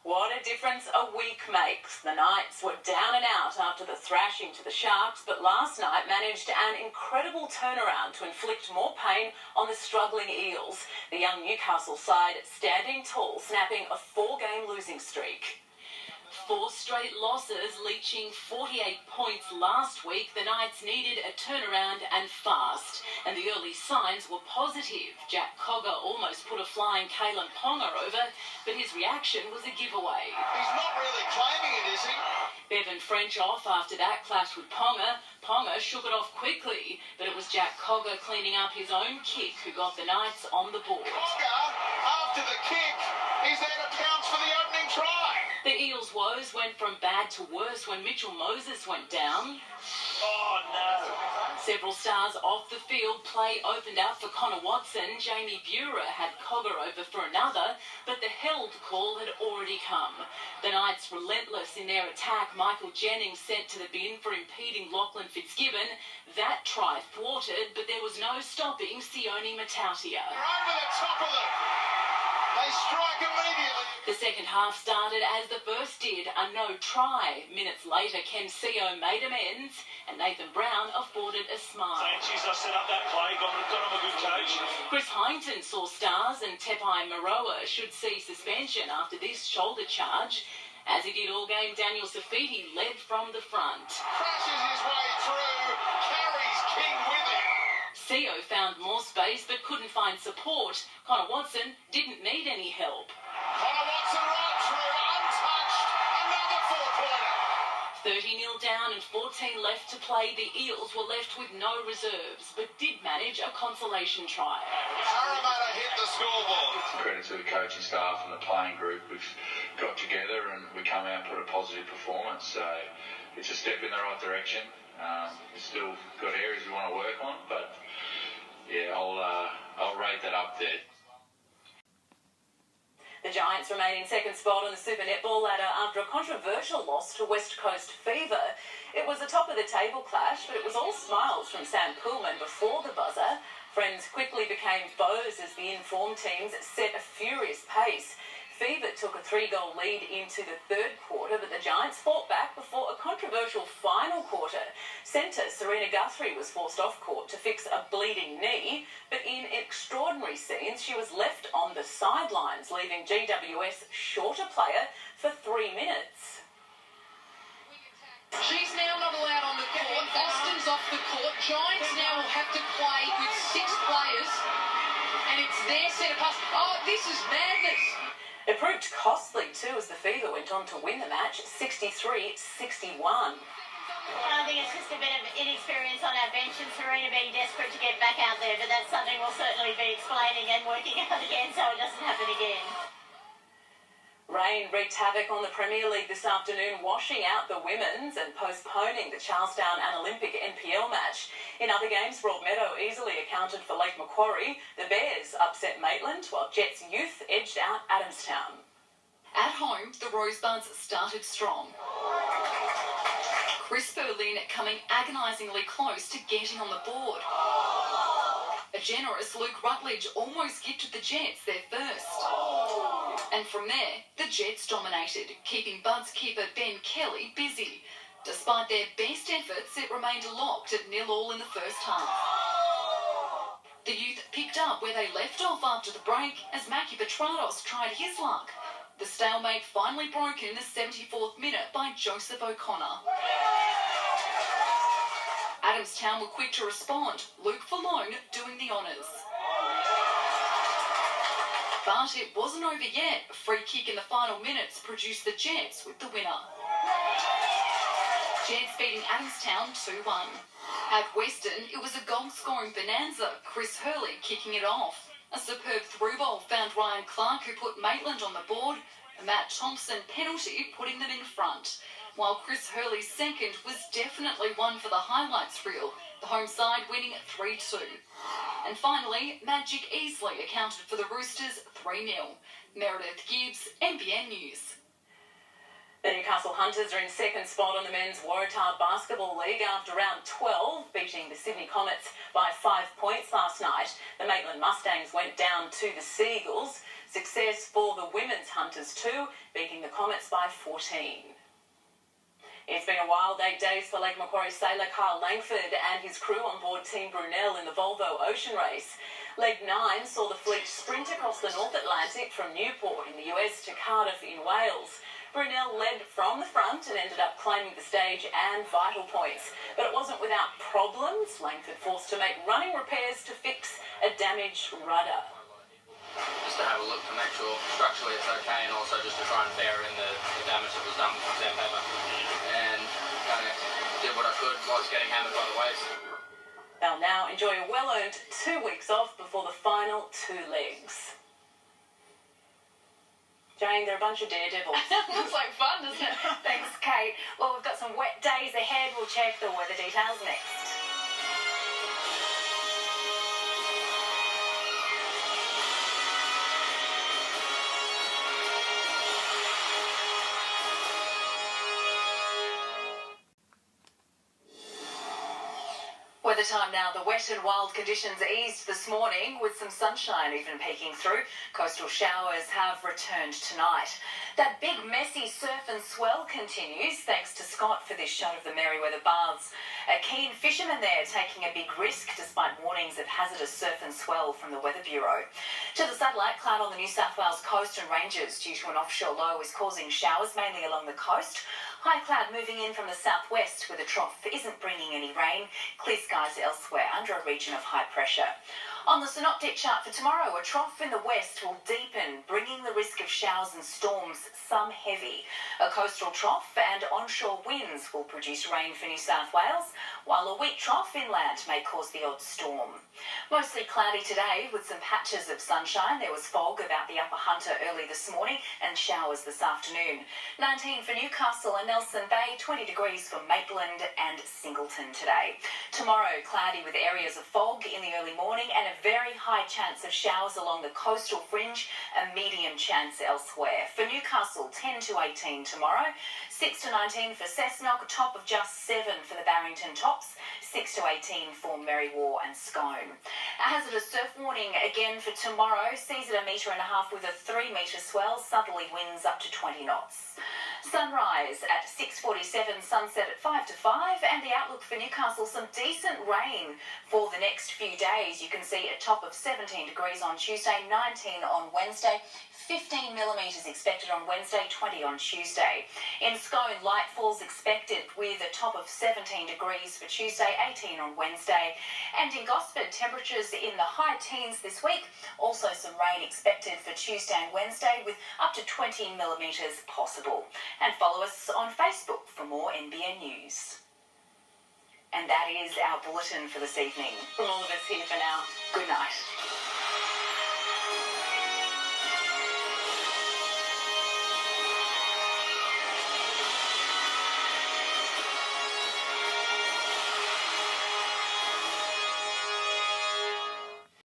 What a difference a week makes. The Knights were down and out after the thrashing to the Sharks, but last night managed an incredible turnaround to inflict more pain on the struggling Eels. The young Newcastle side standing tall, snapping a 4-game losing streak. 4 straight losses, leaching 48 points last week. The Knights needed a turnaround and fast, and the early signs were positive. Jack Cogger almost put a flying Kalen Ponga over, but his reaction was a giveaway. He's not really claiming it, is he? Bevan French off after that clash with Ponga. Ponga shook it off quickly, but it was Jack Cogger cleaning up his own kick who got the Knights on the board. Cogger, after the kick, he's there to pounce for the opening try. The Eels' woes went from bad to worse when Mitchell Moses went down. Oh, no. Several stars off the field. Play opened up for Connor Watson. Jamie Buhrer had Cogger over for another, but the held call had already come. The Knights relentless in their attack. Michael Jennings sent to the bin for impeding Lachlan Fitzgibbon. That try thwarted, but there was no stopping Sione Matautia. They're over the top of them. They strike immediately. The second half started as the first did, a no try. Minutes later, Ken Seo made amends, and Nathan Brown afforded a smile. Sanchez, I set up that play, got him a good coach. Chris Hyington saw stars, and Tepai Maroa should see suspension after this shoulder charge. As he did all game, Daniel Safiti led from the front. Crashes his way through, carries King with him. Seo found more space but couldn't find support. Connor Watson didn't need any help. Connor Watson right through, untouched, another 4-pointer. 30-0 down and 14 left to play. The Eels were left with no reserves, but did manage a consolation try. Parramatta hit the scoreboard. Credit to the coaching staff and the playing group. We've got together and we come out and put a positive performance. So it's a step in the right direction. We've still got areas we want to work on, but yeah, I'll rate that up there. The Giants remain in second spot on the Super Netball ladder after a controversial loss to West Coast Fever. It was a top-of-the-table clash, but it was all smiles from Sam Poolman before the buzzer. Friends quickly became foes as the informed teams set a furious pace. Fever took a 3-goal lead into the third quarter, but the Giants fought back before a controversial final quarter. Centre Serena Guthrie was forced off court to fix a bleeding knee, but in extraordinary scenes, she was left on the sidelines, leaving GWS short a player for 3 minutes. She's now not allowed on the court. Austin's off the court. Giants now will have to play with 6 players, and it's their centre pass. Oh, this is madness. It proved costly too as the Fever went on to win the match 63-61. I think it's just a bit of inexperience on our bench and Serena being desperate to get back out there, but that's something we'll certainly be explaining and working out again so it doesn't happen again. Rain wreaked havoc on the Premier League this afternoon, washing out the women's and postponing the Charlestown and Olympic NPL match. In other games, Broadmeadow easily accounted for Lake Macquarie. The Bears upset Maitland, while Jets Youth edged out Adamstown. At home, the Rosebuds started strong. Chris Berlin coming agonisingly close to getting on the board. A generous Luke Rutledge almost gifted the Jets their first. And from there, the Jets dominated, keeping Buds keeper Ben Kelly busy. Despite their best efforts, it remained locked at 0-0 in the first half. The youth picked up where they left off after the break as Mackie Petrados tried his luck. The stalemate finally broken in the 74th minute by Joseph O'Connor. Adamstown were quick to respond, Luke Falone doing the honours. But it wasn't over yet. A free kick in the final minutes produced the Jets with the winner. Jets beating Adamstown 2-1. At Western, it was a goal-scoring bonanza, Chris Hurley kicking it off. A superb through ball found Ryan Clark, who put Maitland on the board. A Matt Thompson penalty putting them in front. While Chris Hurley's second was definitely one for the highlights reel, the home side winning 3-2. And finally, Magic easily accounted for the Roosters 3-0. Meredith Gibbs, NBN News. The Newcastle Hunters are in second spot on the Men's Waratah Basketball League after round 12, beating the Sydney Comets by 5 points last night. The Maitland Mustangs went down to the Seagulls. Success for the women's Hunters too, beating the Comets by 14. It's been a wild 8 days for Lake Macquarie sailor Carl Langford and his crew on board Team Brunel in the Volvo Ocean Race. Leg 9 saw the fleet sprint across the North Atlantic from Newport in the US to Cardiff in Wales. Brunel led from the front and ended up claiming the stage and vital points. But it wasn't without problems. Langford forced to make running repairs to fix a damaged rudder. Just to have a look to make sure structurally it's okay, and also just to try and bear in the damage that was done with the sandpaper. And kind of did what I could whilst getting hammered by the waves. They'll now enjoy a well-earned 2 weeks off before the final 2 legs. Jane, they're a bunch of daredevils. Looks like fun, doesn't it? Thanks, Kate. Well, we've got some wet days ahead. We'll check the weather details next. Weather time now. The wet and wild conditions eased this morning with some sunshine even peeking through. Coastal showers have returned tonight. That big messy surf and swell continues thanks to Scott for this shot of the Merewether Baths. A keen fisherman there taking a big risk despite warnings of hazardous surf and swell from the Weather Bureau. To the satellite, cloud on the New South Wales coast and ranges due to an offshore low is causing showers mainly along the coast. High cloud moving in from the southwest where the trough isn't bringing any rain. Clear skies elsewhere under a region of high pressure. On the synoptic chart for tomorrow, a trough in the west will deepen, bringing the risk of showers and storms, some heavy. A coastal trough and onshore winds will produce rain for New South Wales, while a weak trough inland may cause the odd storm. Mostly cloudy today with some patches of sunshine. There was fog about the Upper Hunter early this morning and showers this afternoon. 19 for Newcastle and Nelson Bay, 20 degrees for Maitland and Singleton today. Tomorrow, cloudy with areas of fog in the early morning and a very high chance of showers along the coastal fringe, a medium chance elsewhere. For Newcastle, 10 to 18 tomorrow, 6 to 19 for Cessnock, a top of just 7 for the Barrington tops, 6 to 18 for Merriwar and Scone. A hazardous surf warning again for tomorrow, seas at 1.5 metres with a 3 metre swell, southerly winds up to 20 knots. Sunrise at 6:47, sunset at 5 to 5, and the outlook for Newcastle, some decent rain for the next few days. You can see a top of 17 degrees on Tuesday, 19 on Wednesday, 15 millimetres expected on Wednesday, 20 on Tuesday. In Scone, light falls expected with a top of 17 degrees for Tuesday, 18 on Wednesday. And in Gosford, temperatures in the high teens this week. Also some rain expected for Tuesday and Wednesday with up to 20 millimetres possible. And follow us on Facebook for more NBN news. And that is our bulletin for this evening. From all of us here for now, Good night.